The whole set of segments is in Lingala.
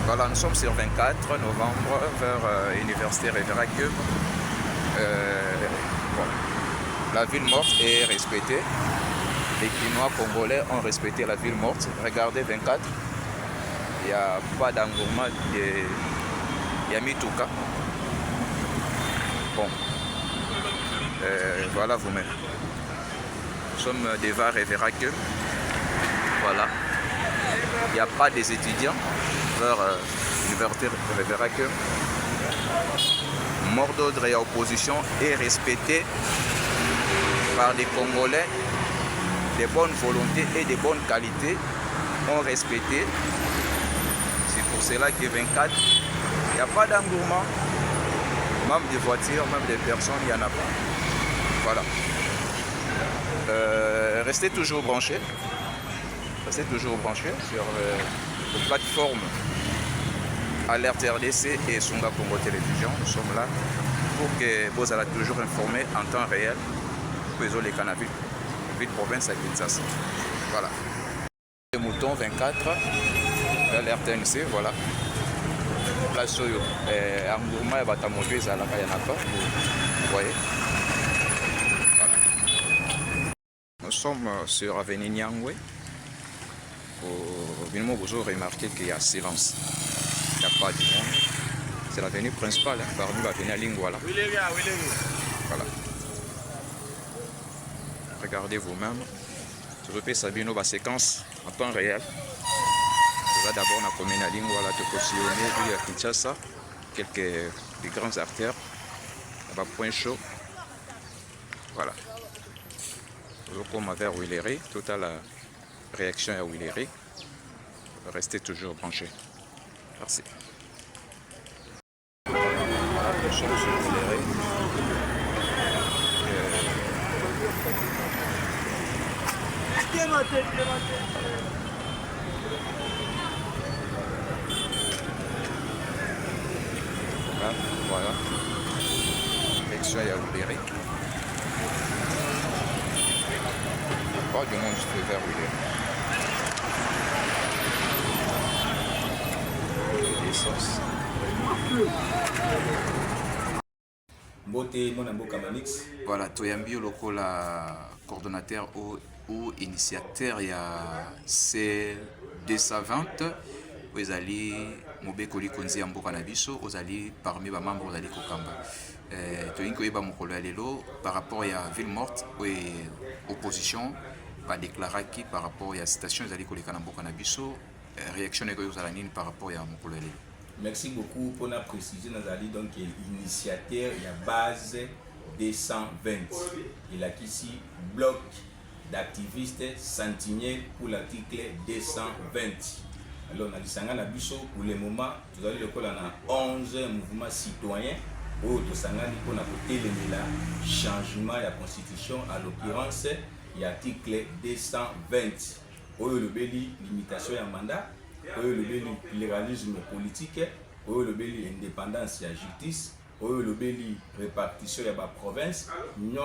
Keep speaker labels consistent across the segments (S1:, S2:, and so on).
S1: Voilà, nous sommes sur 24 novembre vers l'université Révéracume. Bon, la ville morte est respectée. Les Quinois congolais ont respecté la ville morte. Regardez 24. Il n'y a pas d'engouement. Il y a Mitouka. Bon, voilà vous-même. Nous sommes devant Révéracume. Voilà. Il n'y a pas des étudiants vers l'université Révéracume. Mort d'ordre et opposition est respecté par les Congolais. Des bonnes volontés et des bonnes qualités ont respecté. C'est pour cela que 24, il n'y a pas d'engouement. Même des voitures, même des personnes, il n'y en a pas. Voilà. Restez toujours branchés. Restez toujours branchés sur les plateformes Alerte RDC et Songa Congo Télévision. Nous sommes là pour que vous allez toujours informer en temps réel pour les cannabis, ville province à Kinshasa. Voilà. Le mouton 24, l'RTNC, voilà. Place Soyo. Angourma et Batamojo, ils n'en a pas. Vous voyez. Voilà. Nous sommes sur Avenue Nyangwe. Vous avez remarqué qu'il y a silence. Il n'y a pas de monde. C'est l'avenue principale, hein, parmi l'avenue Lingwala. Voilà. Regardez vous-même. Je fais Sabino la séquence en temps réel. Vous avez d'abord la commune à Lingwala, de Kosiyone, puis à Kinshasa, quelques des grandes artères. Là-bas, point chaud. Voilà. Vous comme vers Willery, toute la réaction à Willery. Restez toujours branchés. Merci. Voilà, nous sommes sur Willery. Voilà. Réaction à Willery. Pas du monde se vers Willery. Voilà, Toyambi lokola coordonnateur ou initiateur il y a C220 vous allez mobekoli konzi ya mboka na biso vous allez parmi ba membres vous allez kokamba toyinko yeba mokolo ya lelo par rapport à ville morte et opposition va déclarer qui par rapport à station vous allez koleka na mboka na biso réaction que vous allez par rapport à mokolo ya lelo.
S2: Merci beaucoup pour la précision. Nous allons donc initiateur il y a base 220. Il a ici bloc d'activistes sentinelles pour l'article 220. Alors on a dit pour le moment, nous allons le 11 mouvements citoyens où nous avons le changement de la constitution, à l'occurrence il y a l'article 220 où le limitation de mandat, le pluralisme politique, l'indépendance de la justice, le répartition de la province, nous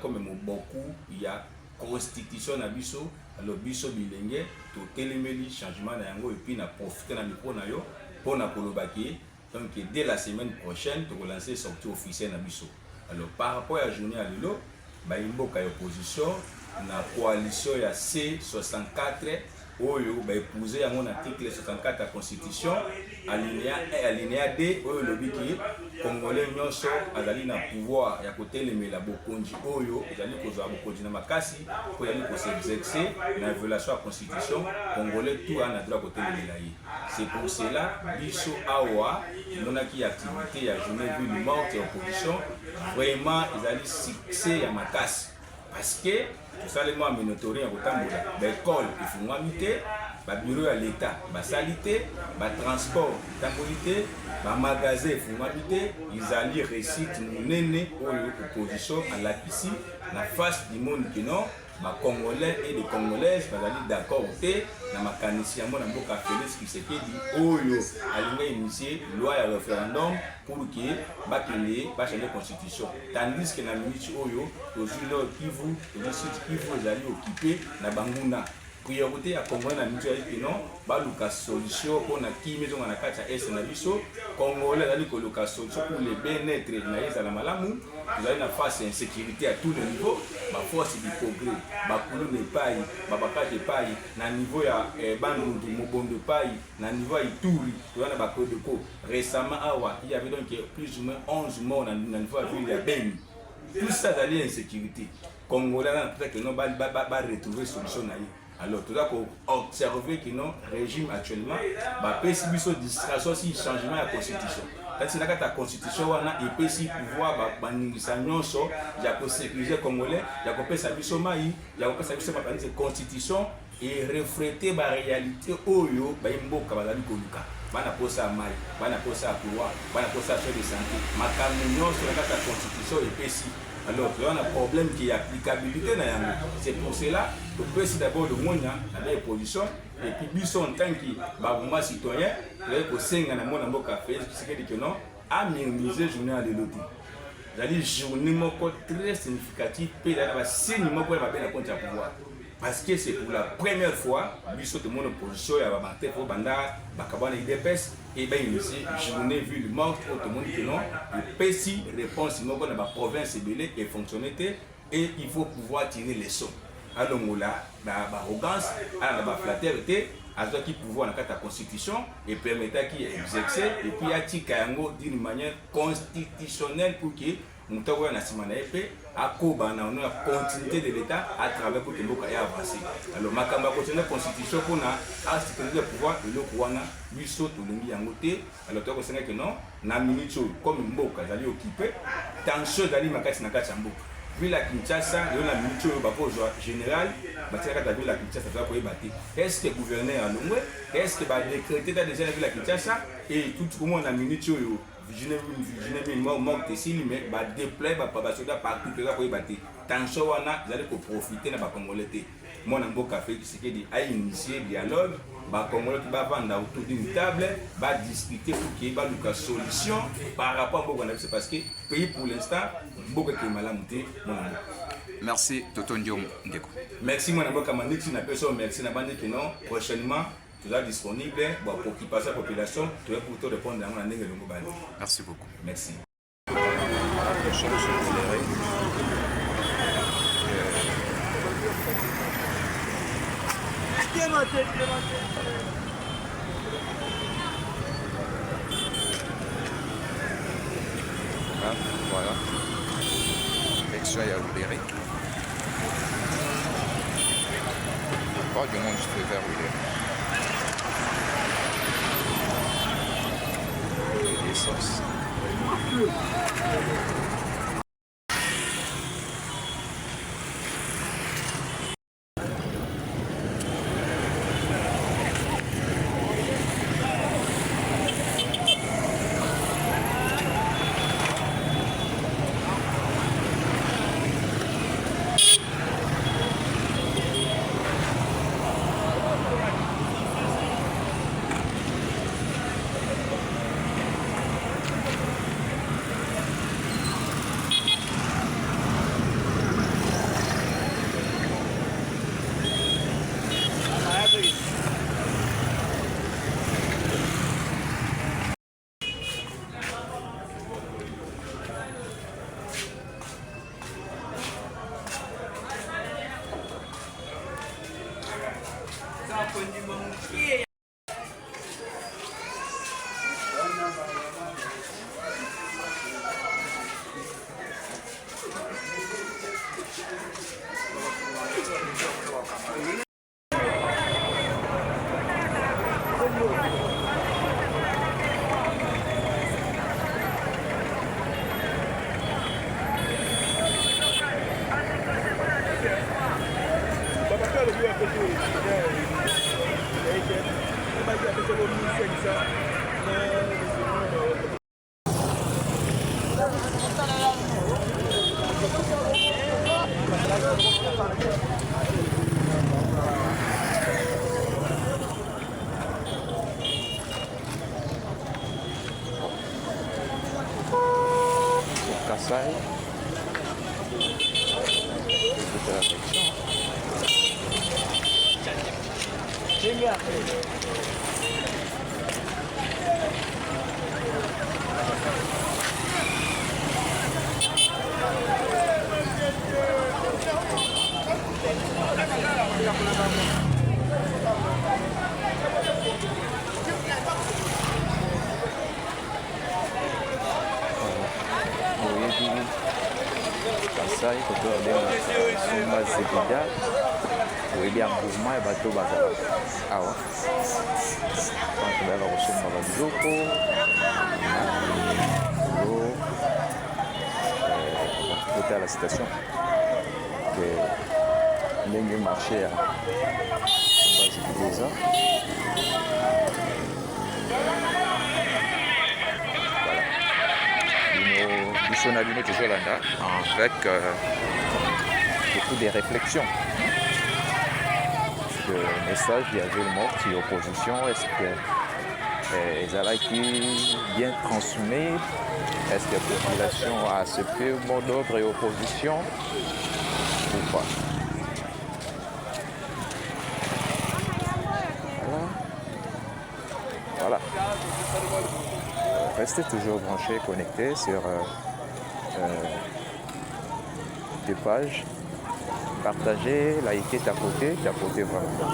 S2: comme beaucoup, il y a constitution de biso, alors biso bilenge, tout le changement de yango et puis na profiter na micro na yo pour na kolobaki. Donc dès la semaine prochaine, tu vas lancer sortie officielle na biso. Alors par rapport à la journée à l'élo, ba imboka opposition na coalition ya C64 oyo ba épouser mon article 64 de la constitution alinéa 1 et alinéa 2 oyo lobi ki congolais nyonso azali na pouvoir ya kotelemela bokonzi oyo ezali kozwa bokonzi na makasi po yali ko s'exercer na violation de la constitution congolais tout a droit kotelemela yi. C'est pour cela biso awa monaki activité ya journée ville morte et opposition vraiment ezali succès ya makasi parce que tout ça les mois minotori en autant de l'école il faut m'amiter ba bureau à l'état ba salité ba transport tambulité ba magasin fumalité ils allaient récite monene opposition à la ici la face du monde qui non ma Congolais et les Congolaises bazali d'accord te na makanisi yango na mboka Félix Tshisekedi oyo alinga initier loi ya référendum pour que bakende changer constitution tandis que na minute oyo tozwi Nord Kivu tozwi Sud Kivu ezali occupé na banguna priorité ya Congolais na minute ya non baluka solution pona kimi zonga na kati ya est na biso Congolais ezali koluka solution pour les bien-être na ezala malamu tozali na face insécurité à tous les niveaux ba force du progrès bakulu nepai babakate epai na niveau ya bandundu mobondo epai na niveau ya Ituri tozali na bakodeko récemment awa il y avait donc plus ou moins 11 morts na niveau ya ville ya Beni tout ça ezali insécurité Congolais na peut-être que non ba retrouver solution na ye. Alors, tout ça pour observer que non régime actuellement va pèse biso distraction si changement de la constitution. Quand il y a la constitution, on a et si pouvoir baningisa nyonso ya ko sécuriser congolais, ya ko pèse biso mai, ya ko pèse biso ma constitution et refléter la réalité oyo ba mboka bazali koluka. Bana posa mai, bana posa pouvoir, bana posa soins de santé. Makambo nyonso na la constitution et pèse. Alors, il y a un problème qui est applicabilité. C'est pour cela que peut d'abord le monde dans les positions et puis nous en tant que citoyen, il faut que nous avons que non à minimiser la journée de l'autre. C'est-à-dire journée très significative pour la signe pour la pouvoir. Parce que c'est pour la première fois, nous tout le monde en position, il y a des pour Banda, Bakabana IDPS, et bien ici, journée vu le manque, tout le monde qui non, et PSI réponse dans la province et fonctionner, et il faut pouvoir tirer les leçons. Alors là, l'arrogance, la flatterie, à ce qui pouvoir dans la constitution, et permettre qu'il exercer, et puis à Tikayango d'une manière constitutionnelle pour que nous avons un à la continuité de l'État à travers pour que nous avancer. Alors, ma constitution pour la sécurité de pouvoir de l'Okwana, lui saute au lingi yangote. Alors, tu as que non, na minute comme Mboka, d'aller occuper, tension d'aller makati nakati Mboka. Vu la Kinshasa, il y a une minute général, la Kinshasa va pour battre. Est-ce que le gouverneur a nommé? Est-ce que va décréter déjà la Kinshasa et tout le monde a minute je n'ai pas manque de signes, mais je déplaire partout pour battre. Tension, vous allez profiter de la Congolais. Moi, je suis initier le dialogue. Les Congolais qui vont vendre autour d'une table, va discuter pour qu'il y ait une solution par rapport à ce parce que le pays pour l'instant, beaucoup de malades.
S1: Merci, Toto Ndiom Ndeko.
S2: Merci, mon ami Kamani, merci, Nabandi Kino. Prochainement, tu es disponible pour occuper la population, tu es pour te répondre à mon année de Longobani.
S1: Merci beaucoup.
S2: Merci.
S1: Voilà. L'élection est libérée. Pas du monde juste vers où les sauces. Kassai. Kasai koto obenga suma zebida oyebi ya mouvement ya bato bazalaka awa bantu bayaka kosomba babiloko kotala citation ke ndenge marché ya sumba zebida eza. On a donné toujours là avec beaucoup de réflexions. Le message, il y avait le mot qui opposition. Est-ce que Ezala qui bien transmis? Est-ce que la population a accepté le mot d'ordre et opposition ou pas? Voilà. Restez toujours branchés, connectés sur des pages, partagez, likez, tapotez vraiment.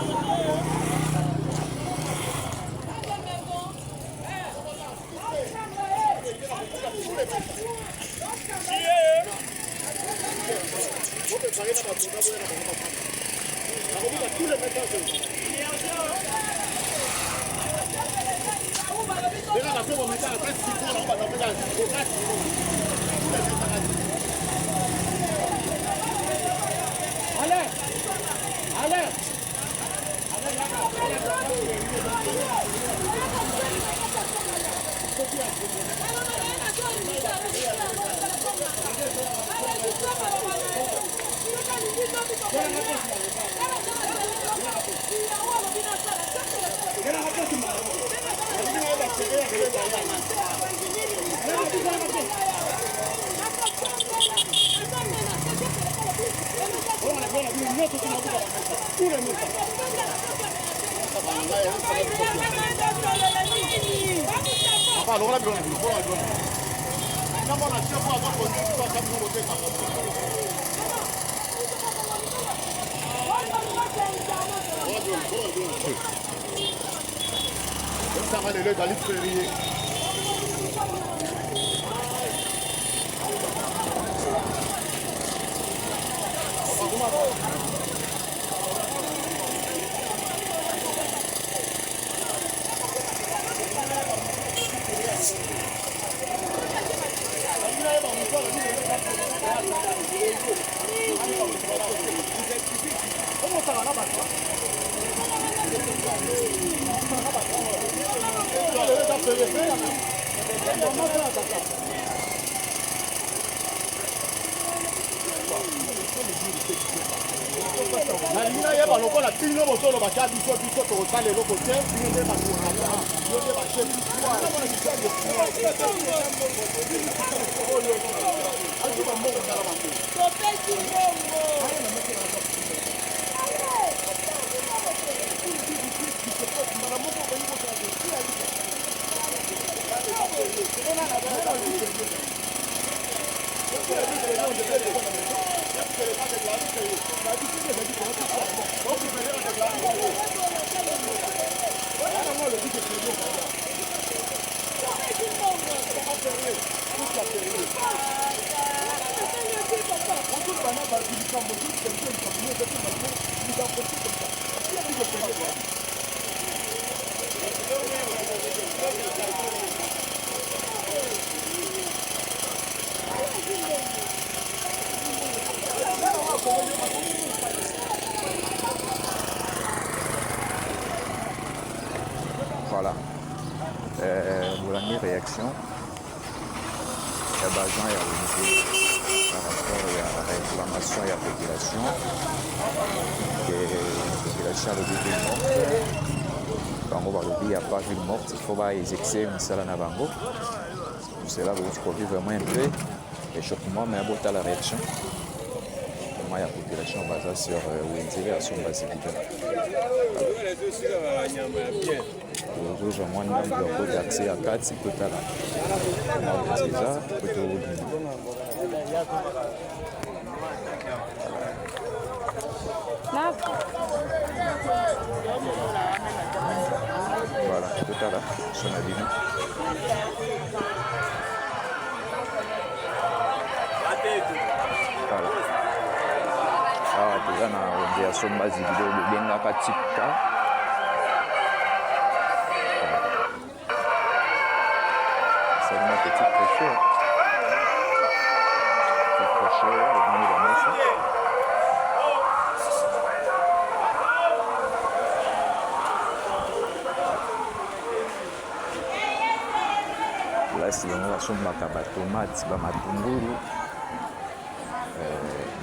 S1: Voilà. Bolani réaction. Il y a besoin de par rapport à la réclamation et à la population. La population a le ville morte. Bango Balobi, il n'y a pas ville morte. Il faut pas exécuter une salle à Bango. C'est là où tu peux vivre vraiment un peu l'échauffement, mais à la réaction. Il y a la population basée sur Wenzele à son base toujours moi nombre d'accès à 4 c'est total. Voilà, total son avis. Voilà. Ah, déjà on a son base vidéo de bien katika. C'est une petite crochet. Le crochet, le monde de la messe. Là, c'est la somme de tomate, de matunguru.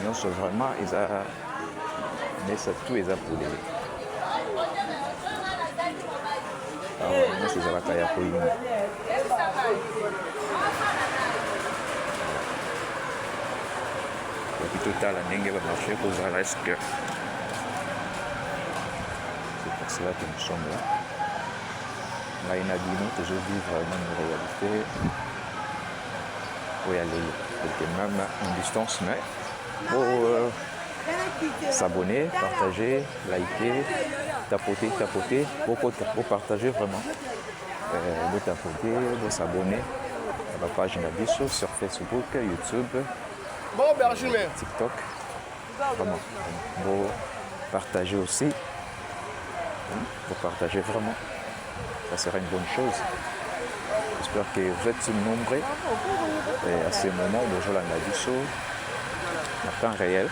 S1: Non, c'est vraiment, mais c'est tout, ils ont poulet. Ah ouais, non, c'est la caille à poulet. Total à Nengue va marcher pour ça reste que c'est pour cela que nous sommes là. Là, il y a dit nous toujours vivre une réalité où il y a même en distance, mais pour s'abonner, partager, liker, tapoter, pour partager vraiment, de tapoter, de s'abonner à la page Nabiso sur Facebook, YouTube. TikTok, vraiment, vous partagez aussi, vous partagez vraiment, ça sera une bonne chose. J'espère que vous êtes nombreux et à ce moment de jouer la Nabiso, en temps réel,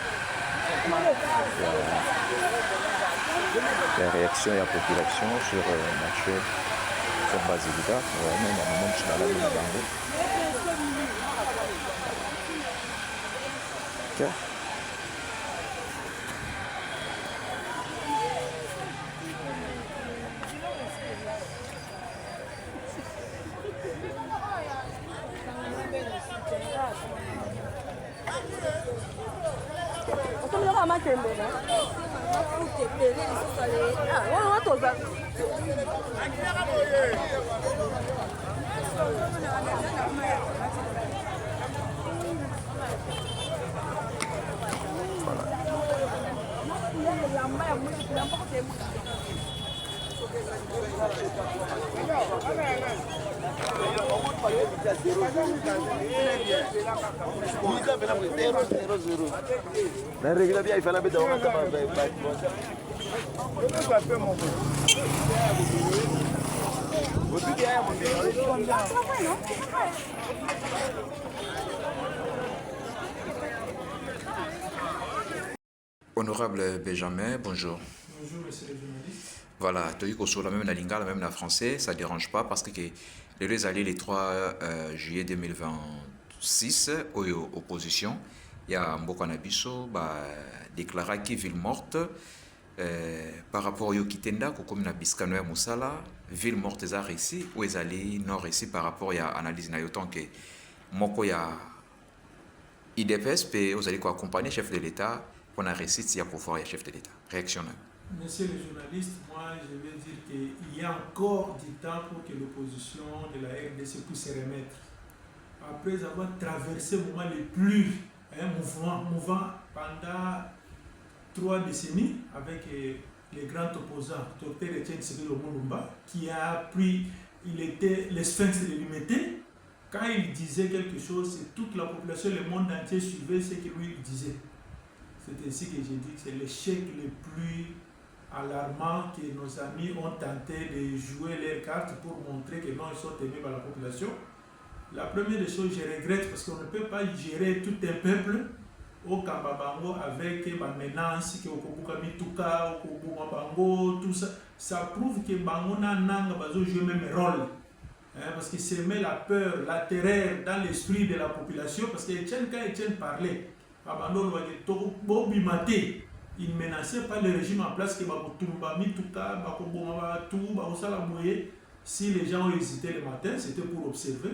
S1: la réaction et la population sur le marché sur Basilica, même dans le monde sur la ligne Bango. Okay.
S3: Honorable Benjamin, bonjour.
S4: Bonjour, monsieur le journaliste.
S3: Voilà, tu as sur la même la lingala, même la français, ça ne dérange pas parce que les alliés le 3 juillet 2026, opposition, il y a Mboka Nabiso, déclaré qu'il ville morte par rapport au Yokitenda, comme na Biskano et Moussala, ville morte est réussi, ou est allé non réussi par rapport à l'analyse na yotan que Moko ya IDPS, puis vous allez accompagner le chef de l'État pour la réussite s'il y a pouvoir et chef de l'État. Réaction.
S4: Monsieur le journaliste, moi je veux dire qu'il y a encore du temps pour que l'opposition de la RDC puisse se remettre. Après avoir traversé le moment le plus mouvant pendant 3 décennies avec les grands opposants, Dr Etienne Tshisekedi Lumumba, qui a pris, il était le sphinx de l'humanité. Quand il disait quelque chose, toute la population, le monde entier suivait ce que lui disait. C'est ainsi que j'ai dit que c'est l'échec le plus alarmant que nos amis ont tenté de jouer leurs cartes pour montrer que non, ils sont aimés par la population. La première des choses, je regrette parce qu'on ne peut pas gérer tout un peuple au Kambabango avec ma menace, que Okobuka Mituka, Okobuka Bango, tout ça. Ça prouve que Bango n'a pas joué le même rôle. parce qu'il se met la peur, la terreur dans l'esprit de la population, parce que quand Etienne parlait, il menaçait pas le régime en place que si les gens ont hésité le matin, c'était pour observer.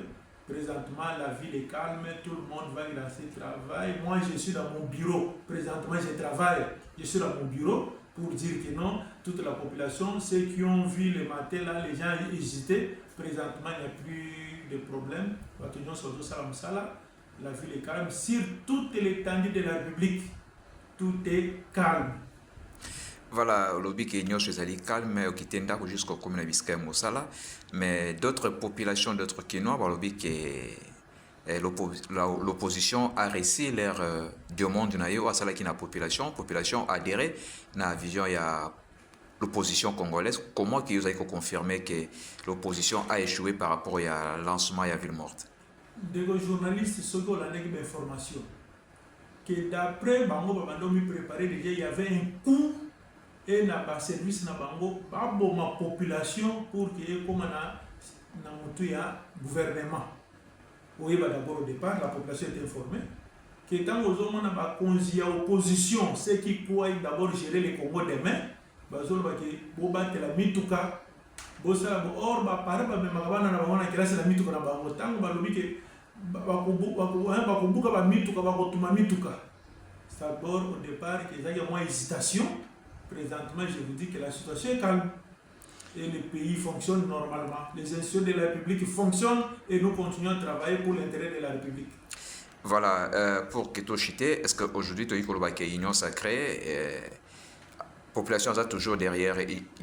S4: Présentement, la ville est calme, tout le monde va dans ses travail. Moi, je suis dans mon bureau. Présentement, je travaille. Je suis dans mon bureau pour dire que non, toute la population, ceux qui ont vu le matin, là, les gens hésitaient. Présentement, il n'y a plus de problème. La ville est calme. Sur toute l'étendue de la République, tout est calme.
S3: Voilà, lobby qui est calme, qui tend jusqu'au commune de Mosala, mais d'autres populations, d'autres Kinois, lobby qui l'opposition a réussi leur demande à la population adhéré à la vision de l'opposition congolaise. Comment vous avez confirmé que l'opposition a échoué par rapport au lancement de la ville morte?
S4: Des journalistes, ceux qui ont l'information, que d'après Bango Babandomi préparé déjà, il y avait un coup et na service na bango ma population pour que comme na mutu ya gouvernement. Oui, d'abord au départ la population est informée que tant aux hommes na ba konzi opposition, ceux qui croient d'abord gérer les Congo demain, bazol ba ke bo battre la mituka bo sala bo or ba pare ba me magabana na bana classe la mituka na bango tango ba lobi ke ba kubuka ba mituka ba kotuma mituka. D'abord au départ que il y a moins hésitation. Présentement, je vous dis que la situation est calme et le pays fonctionne normalement. Les institutions de la République fonctionnent et nous continuons à travailler pour l'intérêt de la République.
S3: Voilà, pour Ketoshite, est-ce qu'aujourd'hui, tu as une union sacrée, la population est toujours derrière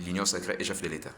S3: l'union sacrée et chef de l'État?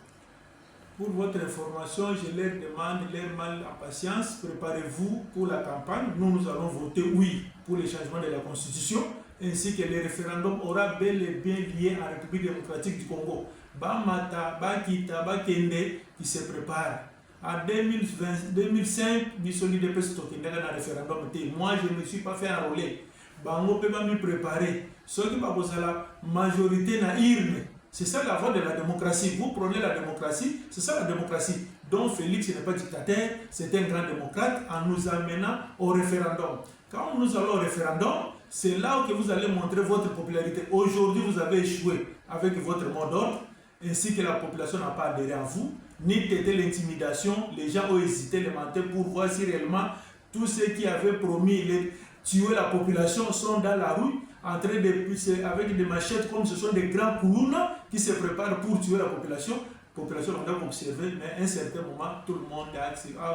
S4: Pour votre information, je leur demande leur mal en patience. Préparez-vous pour la campagne. Nous allons voter oui pour le changement de la Constitution, ainsi que le référendum aura bel et bien lié à la République démocratique du Congo. Bamata, Bakita, Bakende, qui se prépare. En 2005, Bissoli de Pestokenda dans le référendum. Moi, je ne me suis pas fait enrôler. Bango peut pas me préparer. Ce qui va poser la majorité na urne. C'est ça la voie de la démocratie. Vous prenez la démocratie, c'est ça la démocratie. Donc Félix n'est pas dictateur, c'est un grand démocrate en nous amenant au référendum. Quand nous allons au référendum, c'est là que vous allez montrer votre popularité. Aujourd'hui, vous avez échoué avec votre mot d'ordre, ainsi que la population n'a pas adhéré à vous, ni têté l'intimidation. Les gens ont hésité le matin pour voir si réellement tous ceux qui avaient promis de tuer la population sont dans la rue, en train de avec des machettes, comme ce sont des grands koulouna qui se préparent pour tuer la population. La population a observé, mais à un certain moment, tout le monde a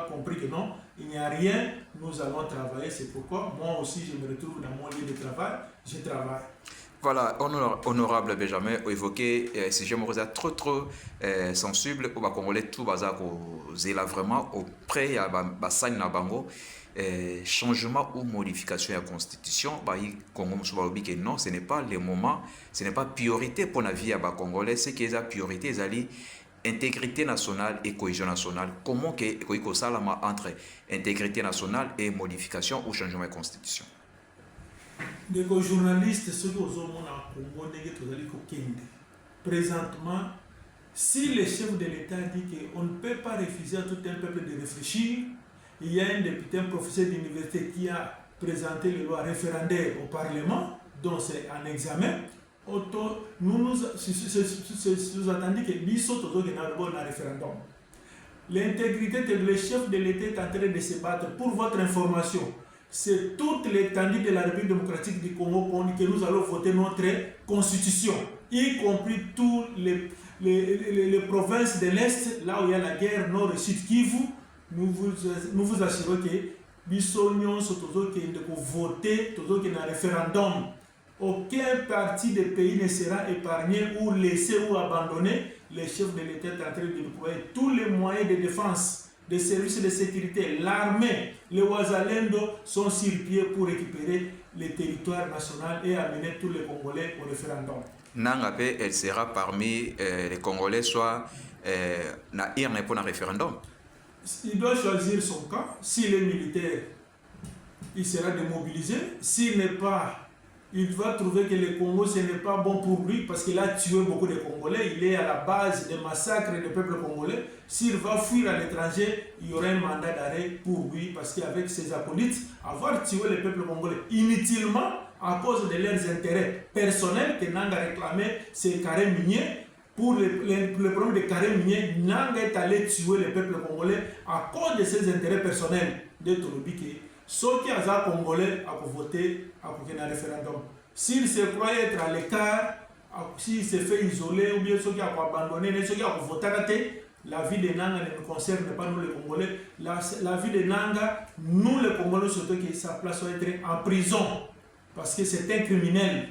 S4: compris que non, il n'y a rien, nous allons travailler. C'est pourquoi moi aussi, je me retrouve dans mon lieu de travail, je travaille.
S3: Voilà, honorable Benjamin, évoqué, si je me regarde trop sensible, au Congolais, tout bazar, là vraiment, auprès de Bassan Nabango, changement ou modification de la constitution, non, ce n'est pas le moment, ce n'est pas priorité pour la vie à Congolais, c'est que la priorité, c'est intégrité nationale et cohésion nationale. Comment que ça entre intégrité nationale et modification ou changement de la constitution?
S4: Les journalistes, ceux qui ont Congo, présentement, si le chef de l'État dit qu'on ne peut pas refuser à tout un peuple de réfléchir, il y a un député, un professeur d'université qui a présenté les lois référendaires au Parlement, dont c'est un examen. Nous attendons que l'ISO soit un référendum. L'intégrité de le chef de l'État est en train de se battre. Pour votre information, c'est toute l'étendue de la République démocratique du Congo que nous allons voter notre constitution, y compris toutes les provinces de l'Est, là où il y a la guerre nord et sud Kivu. Nous vous assurons que nous allons voter un référendum. Aucun parti du pays ne sera épargné ou laissé ou abandonné. Les chefs de l'État sont en train de déployer tous les moyens de défense, des services de sécurité, l'armée, les Ouazalendo sont sur pied pour récupérer le territoire national et amener tous les Congolais au référendum.
S3: Nangape, elle sera parmi les Congolais, soit pour un référendum.
S4: Il doit choisir son camp. S'il est militaire, il sera démobilisé. S'il n'est pas il va trouver que le Congo, ce n'est pas bon pour lui parce qu'il a tué beaucoup de Congolais. Il est à la base des massacres du peuple congolais. S'il va fuir à l'étranger, il y aura un mandat d'arrêt pour lui parce qu'avec ses acolytes, avoir tué le peuple congolais inutilement à cause de leurs intérêts personnels que Nanga réclamait, c'est carré minier. Pour le problème des carrés miniers, Nanga est allé tuer le peuple congolais à cause de ses intérêts personnels. De Toulobiké. Ceux qui ont Congolais à voter à un référendum. S'il se croyait être à l'écart, s'il se fait isoler ou bien ceux qui ont abandonné, ceux qui ont voté, la vie de Nanga ne nous concerne pas nous les Congolais. La vie de Nanga, nous les Congolais, surtout que sa place doit être en prison parce que c'est un criminel.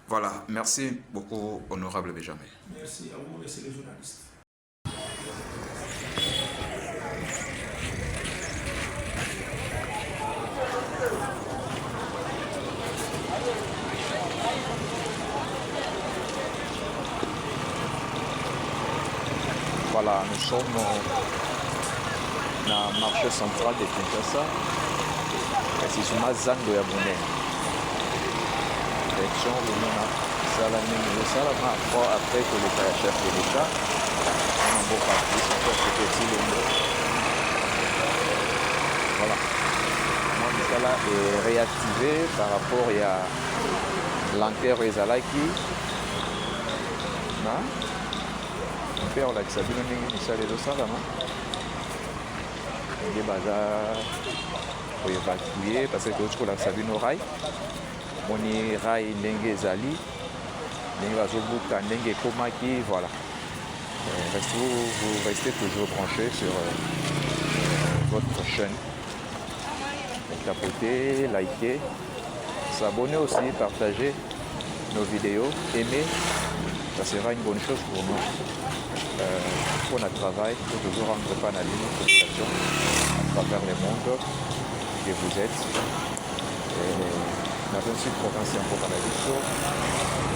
S3: Voilà, merci beaucoup, honorable Benjamin.
S4: Merci à vous, messieurs les journalistes.
S3: Voilà, nous sommes dans le marché central de Kinshasa, précisément Zando ya Bonene. Direction Lumina, Salama, après que le chef de l'État, on a beaucoup appris son petit Lumina. Voilà. Moi, Misala est réactivé par rapport à l'enquête Ezalaki. Mpe olakisa bino ndenge misala ezosalama nde baza koévacue parce que toti kolakisa bino rai moni rai ndenge ezali ndenge bazobuka ndenge ekomaki voilà. Vous restez toujours branchés sur votre chaîne. Tapotez, likez, s'abonner aussi, partager nos vidéos, aimer, ça sera une bonne chose pour nous. Pour notre travail, il faut toujours rendre pas la ligne de communication à travers le monde que vous êtes. Dans un site provincial pour la Bisso,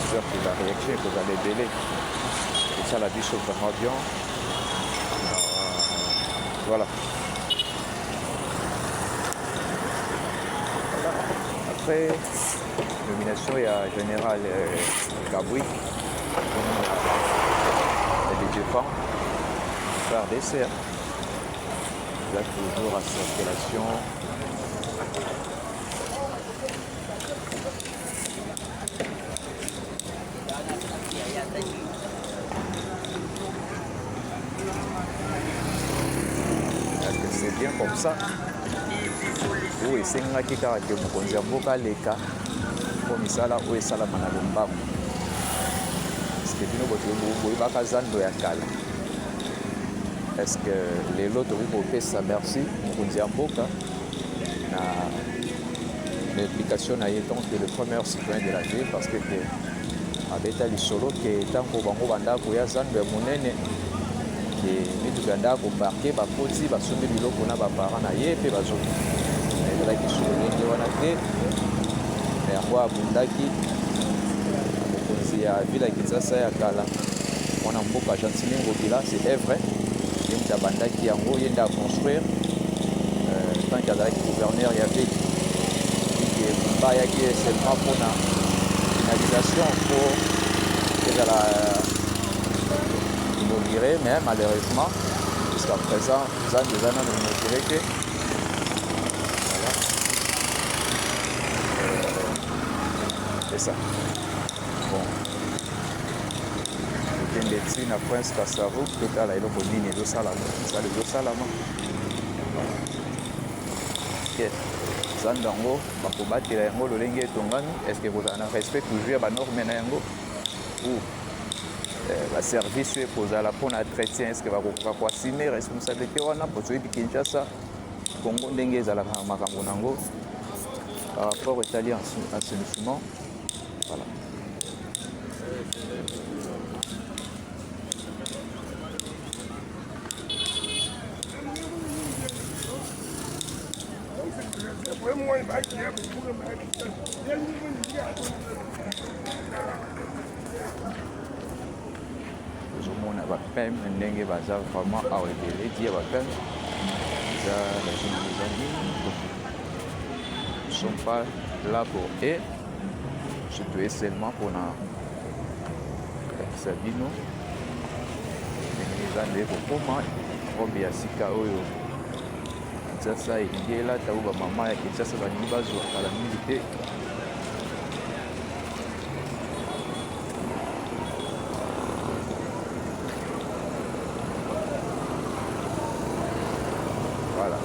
S3: j'espère que la réaction que vous allez bêler. Et ça, la Bisso vraiment bien. Voilà. Après, nomination, il y a Général Gaboui. Défend par dessert. Là toujours à circulation. Est-ce que c'est bien comme ça? Oui, c'est un qui a été mon leka comme ça là où est ça la manalomba. Est-ce que les lots de ça merci Mboka l'implication étant que le premier citoyen de la ville parce que avec les solo qui est en Kobango Banda Koya Zando ya Monene qui est Ganda ko parquer ba koti ba sommer biloko na ba parents na ye pe ba zo là qui sont les wana te et kwa bundaki ya ville ya Kinshasa ya kala mwana mboka Gentile Ngobila c'est vrai ye mutu abandaki yango ye nde aconstruire tant qu'azalaki gouverneur ya ville ke bayaki seulement mpona finalisation po ezala inauguré mais malheureusement jusqu'à présent Zando eza nano inauguré te voilà c'est ça bon okende ti na prince Kassavu totala eloko nini ezosalama misala ezosalama Zando yango bakobatela yango lolenge etongami estce kozala na respect toujours ya banorme na yango ou baservice oyo ekozala mpona entretien estce bakokoka koasime responsabilité wana po toyebi Kinshasa Congo ndenge ezalaka na makambo nango par rapport etali assainissement voilà. tozomona bapeme ndenge baza vraiment awa ebele ti ya bapeme eza bazini eza nini ne sont pas là pour eux surtout seulement pour Sabino eza nde kokoma robe ya sika oyo Kinshasa elingi elata oyo bamama ya Kinshasa balingi bazwa kala mingi te. Voilà.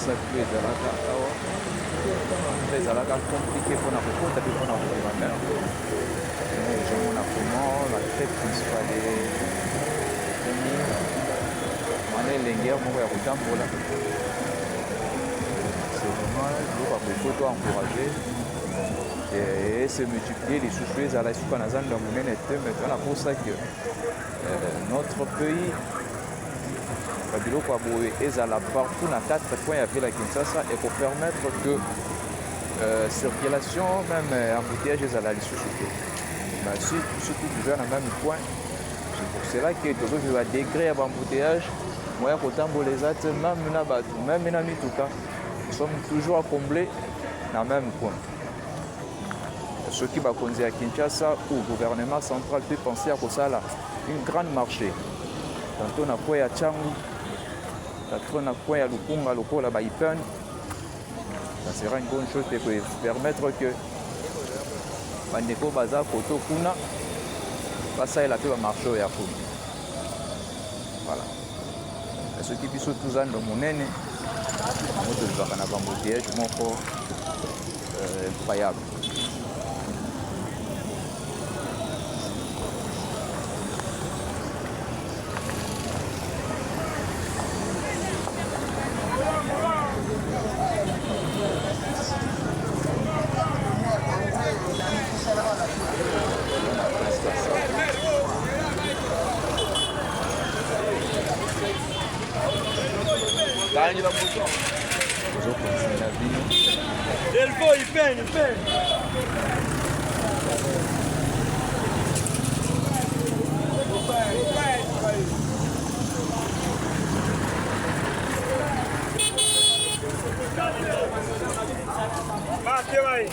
S3: sape ezalaka awa ezalaka compliqué mpona kokota mpe mpona kokemana ezomona comment la tête principale wana elengere moko ya kotambola c'est vraiment biloko ya kokoto encouragé et se multiplier lisusu ezala esuka na zando ya monene te mais mpona mposa que notre pays biloko ya boye ezala partout na 4 points ya ville ya Kinshasa et pour permettre que circulation même embouteillage ezala lisusu te mais surtout toujours na même point c'est pour cela que tozoviva degré ya bembouteillage moya kotambola eza te même na bato même na mituka nous sommes toujours à combler na même point soki bakonzi ya Kinshasa ou gouvernement central peut penser à kosala une grande marché tantôt na point ya Tchangu tantôt na point ya Lukunga lokola ba Ipen ça sera une bonne chose pour permettre que bandeko baza koto kuna basalela mpe bamarché oyo ya kuna voilà soki biso tozando monene yango tolobaka na bambouteillage moko incroyable.
S5: Ele foi, pene. Bateu aí.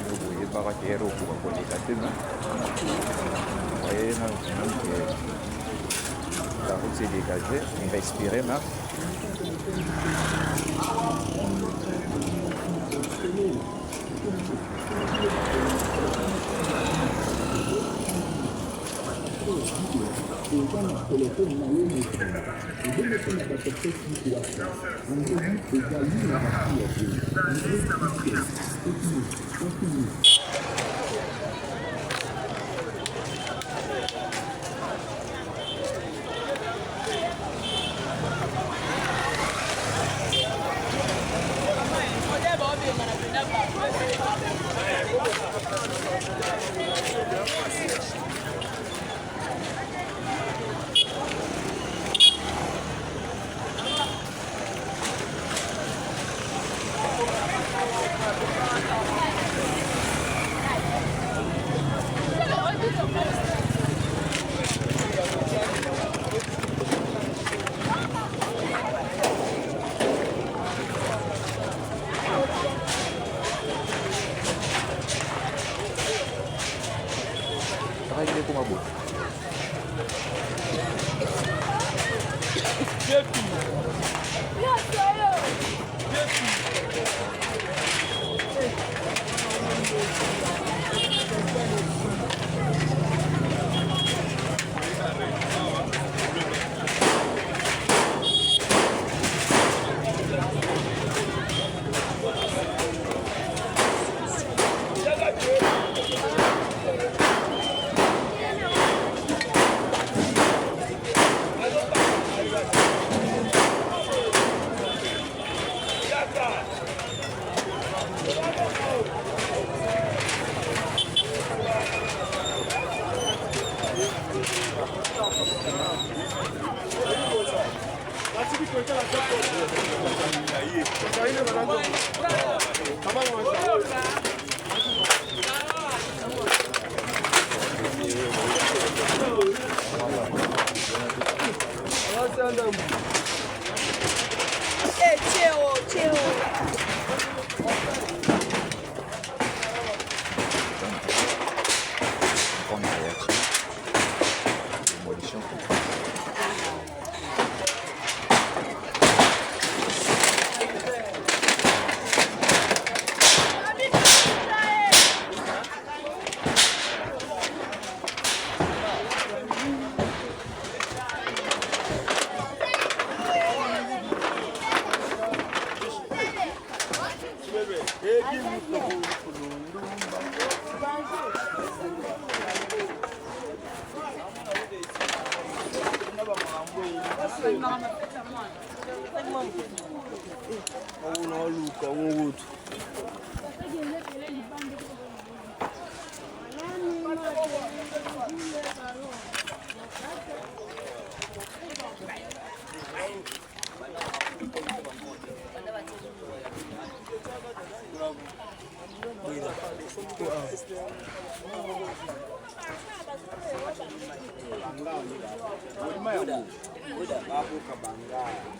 S3: Vous voyez par terre au pour les gâteaux. Vous voyez la route s'est dégagée, on va expirer là. il est comme un beau.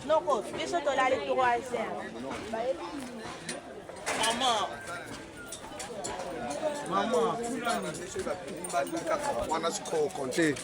S6: Non, biso tolali troisième.
S7: Maman, wana sikho konte.